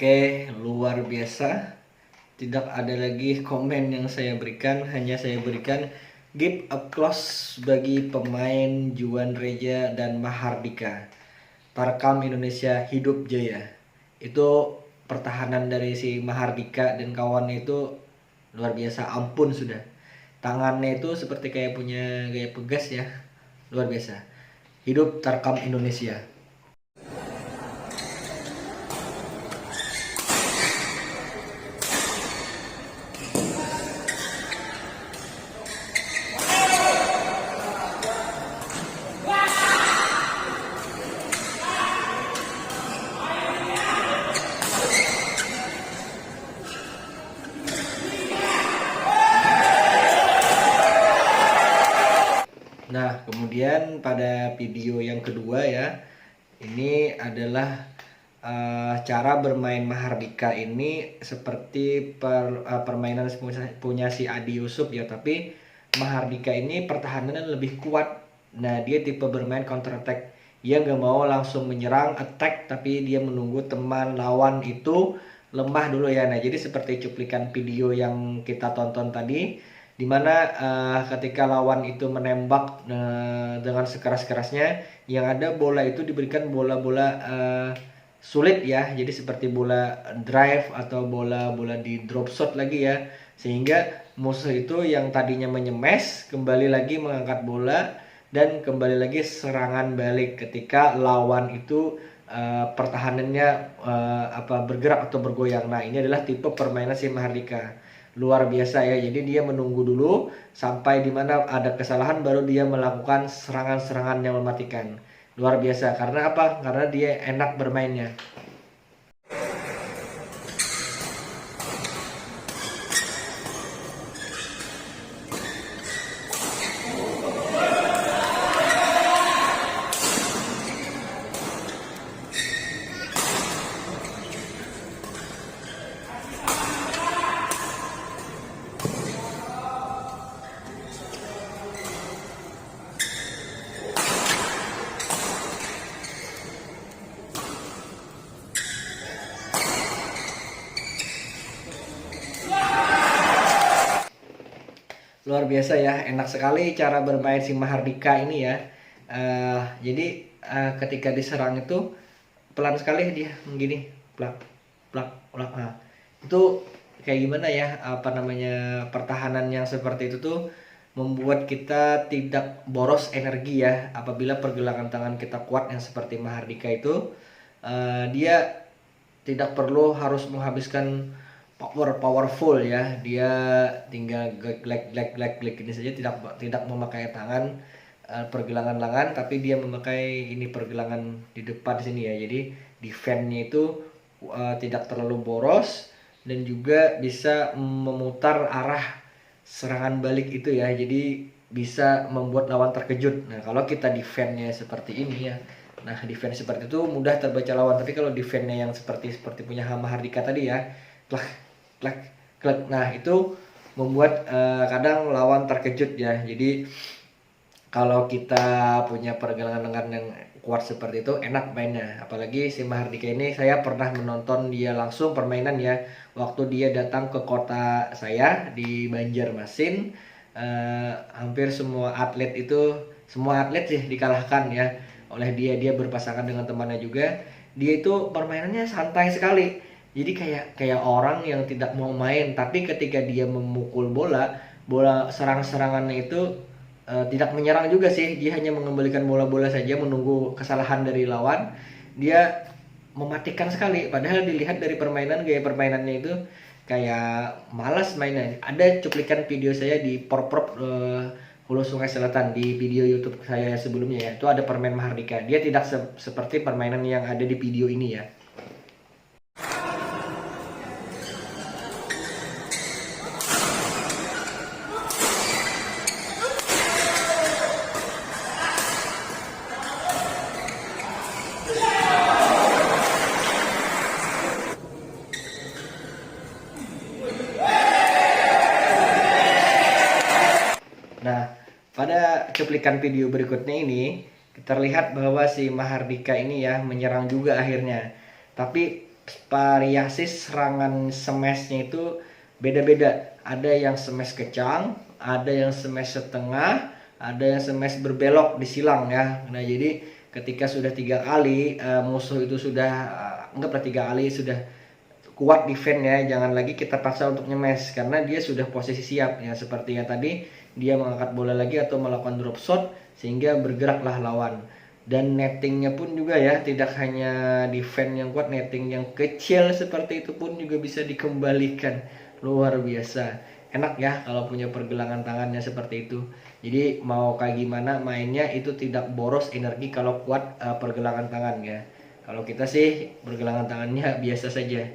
Oke, luar biasa. Tidak ada lagi komen yang saya berikan, hanya saya berikan give applause bagi pemain Juan Reja dan Mahardika. Tarkam Indonesia hidup jaya. Itu pertahanan dari si Mahardika dan kawannya itu luar biasa, ampun sudah. Tangannya itu seperti kayak punya gaya pegas ya. Luar biasa. Hidup Tarkam Indonesia. Nah, kemudian pada video yang kedua ya, ini adalah cara bermain Mahardika ini seperti permainan punya si Adi Yusuf ya, tapi Mahardika ini pertahanannya lebih kuat. Nah, dia tipe bermain counter attack. Dia nggak mau langsung menyerang attack, tapi dia menunggu teman lawan itu lemah dulu ya. Nah, jadi seperti cuplikan video yang kita tonton tadi, dimana ketika lawan itu menembak dengan sekeras-kerasnya, yang ada bola itu diberikan bola-bola sulit ya, jadi seperti bola drive atau bola-bola di drop shot lagi ya, sehingga musuh itu yang tadinya menyemes kembali lagi mengangkat bola dan kembali lagi serangan balik ketika lawan itu pertahanannya bergerak atau bergoyang. Nah, ini adalah tipe permainan si Mahardika. Luar biasa ya. Jadi dia menunggu dulu sampai dimana ada kesalahan baru dia melakukan serangan-serangan yang mematikan. Luar biasa. Karena apa? Karena dia enak bermainnya. Luar biasa ya, enak sekali cara bermain si Mahardika ini ya. Jadi ketika diserang itu pelan sekali dia begini, plak plak plak. Nah, itu kayak gimana ya, apa namanya, pertahanan yang seperti itu tuh membuat kita tidak boros energi ya. Apabila pergelangan tangan kita kuat yang seperti Mahardika itu, dia tidak perlu harus menghabiskan powerful ya, dia tinggal glek ini saja, tidak memakai tangan, pergelangan lengan, tapi dia memakai ini pergelangan di depan sini ya. Jadi defense-nya itu tidak terlalu boros dan juga bisa memutar arah serangan balik itu ya, jadi bisa membuat lawan terkejut. Nah, kalau kita defense-nya seperti ini ya, nah defense seperti itu mudah terbaca lawan. Tapi kalau defense-nya yang seperti punya Mahardika tadi ya, klak klak klak, nah itu membuat kadang lawan terkejut ya. Jadi kalau kita punya pergelangan lengan yang kuat seperti itu, enak mainnya. Apalagi si Mahardika ini saya pernah menonton dia langsung permainan ya, waktu dia datang ke kota saya di Banjarmasin. Hampir semua atlet sih dikalahkan ya oleh dia. Dia berpasangan dengan temannya juga. Dia itu permainannya santai sekali. Jadi kayak orang yang tidak mau main, tapi ketika dia memukul bola, bola serang-serangannya itu tidak menyerang juga sih. Dia hanya mengembalikan bola-bola saja, menunggu kesalahan dari lawan. Dia mematikan sekali. Padahal dilihat dari gaya permainannya itu kayak malas mainnya. Ada cuplikan video saya di Porprov Hulu Sungai Selatan, di video YouTube saya sebelumnya ya. Itu ada permain Mahardika. Dia tidak seperti permainan yang ada di video ini ya. Nah, pada cuplikan video berikutnya ini terlihat bahwa si Mahardika ini ya menyerang juga akhirnya. Tapi variasi serangan smashnya itu beda-beda. Ada yang smash kecang, ada yang smash setengah, ada yang smash berbelok di silang ya. Nah jadi ketika sudah 3 kali musuh itu sudah anggaplah 3 kali sudah kuat defense ya, jangan lagi kita paksa untuk nyemes karena dia sudah posisi siap ya, seperti yang tadi dia mengangkat bola lagi atau melakukan drop shot sehingga bergeraklah lawan. Dan nettingnya pun juga ya, tidak hanya defense yang kuat, netting yang kecil seperti itu pun juga bisa dikembalikan. Luar biasa enak ya kalau punya pergelangan tangannya seperti itu. Jadi mau kayak gimana mainnya itu tidak boros energi kalau kuat pergelangan tangan ya. Kalau kita sih pergelangan tangannya biasa saja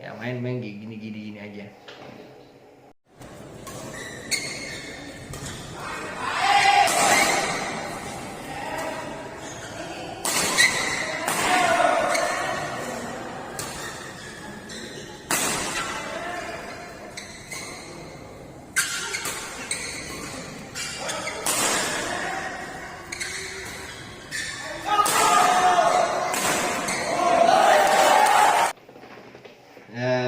ya, main-main gini aja.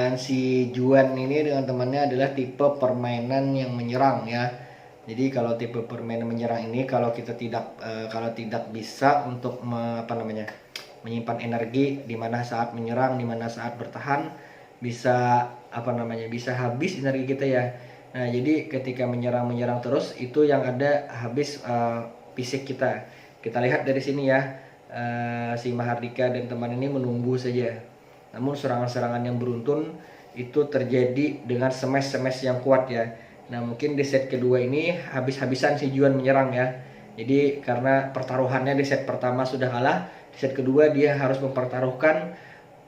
Dan si Juan ini dengan temannya adalah tipe permainan yang menyerang ya. Jadi kalau tipe permainan menyerang ini kalau kita tidak bisa untuk menyimpan energi di mana saat menyerang, di mana saat bertahan bisa bisa habis energi kita ya. Nah, jadi ketika menyerang terus itu yang ada habis fisik kita. Kita lihat dari sini ya. Si Mahardika dan teman ini menunggu saja. Namun serangan-serangan yang beruntun itu terjadi dengan smash yang kuat ya. Nah mungkin di set kedua ini habis-habisan si Juan menyerang ya. Jadi karena pertaruhannya di set pertama sudah kalah, di set kedua dia harus mempertaruhkan,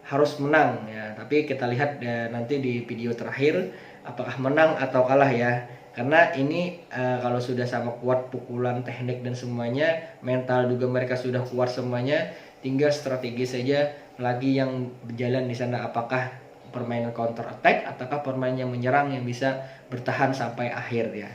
harus menang ya. Tapi kita lihat ya, nanti di video terakhir apakah menang atau kalah ya. Karena ini kalau sudah sama kuat pukulan, teknik dan semuanya, mental juga mereka sudah kuat semuanya, tinggal strategi saja lagi yang berjalan di sana, apakah permainan counter attack ataukah permainan yang menyerang yang bisa bertahan sampai akhir ya.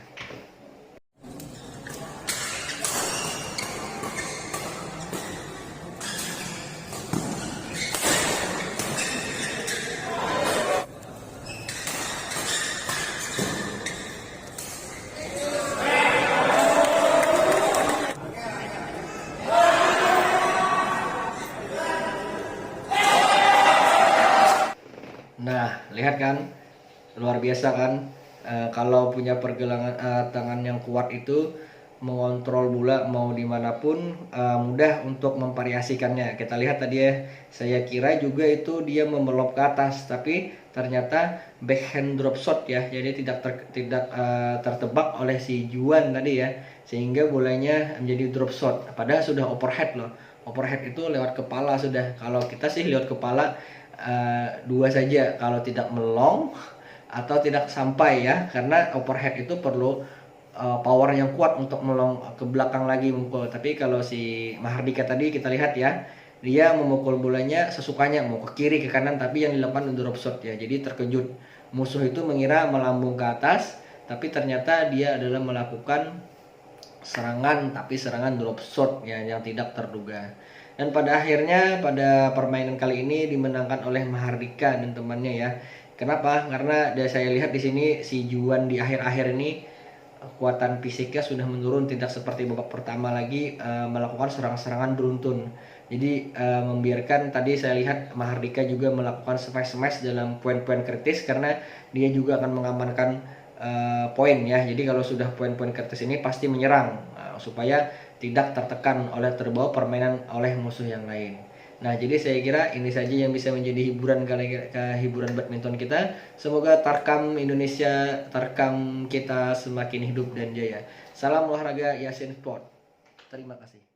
Nah, lihat kan, luar biasa kan. Kalau punya pergelangan tangan yang kuat itu mengontrol bola mau dimanapun mudah untuk memvariasikannya. Kita lihat tadi ya, saya kira juga itu dia membelok ke atas, tapi ternyata backhand drop shot ya. Jadi tidak tertebak oleh si Juan tadi ya, sehingga bolanya menjadi drop shot. Padahal sudah overhead loh. Overhead itu lewat kepala sudah. Kalau kita sih lewat kepala dua saja, kalau tidak melong atau tidak sampai ya, karena overhead itu perlu power yang kuat untuk melong ke belakang lagi memukul. Tapi kalau si Mahardika tadi kita lihat ya, dia memukul bolanya sesukanya, mau ke kiri ke kanan, tapi yang dilakukan drop shot ya. Jadi terkejut, musuh itu mengira melambung ke atas, tapi ternyata dia adalah melakukan serangan, tapi serangan drop shot ya, yang tidak terduga. Dan pada akhirnya pada permainan kali ini dimenangkan oleh Mahardika dan temannya ya. Kenapa? Karena saya lihat di sini si Juan di akhir-akhir ini kekuatan fisiknya sudah menurun, tidak seperti babak pertama lagi melakukan serangan-serangan beruntun. Jadi membiarkan tadi saya lihat Mahardika juga melakukan smash dalam poin-poin kritis karena dia juga akan mengamankan poin ya. Jadi kalau sudah poin-poin kritis ini pasti menyerang supaya tidak tertekan oleh terbawa permainan oleh musuh yang lain. Nah, jadi saya kira ini saja yang bisa menjadi hiburan hiburan badminton kita. Semoga Tarkam Indonesia, Tarkam kita semakin hidup dan jaya. Salam olahraga Yasin Sport. Terima kasih.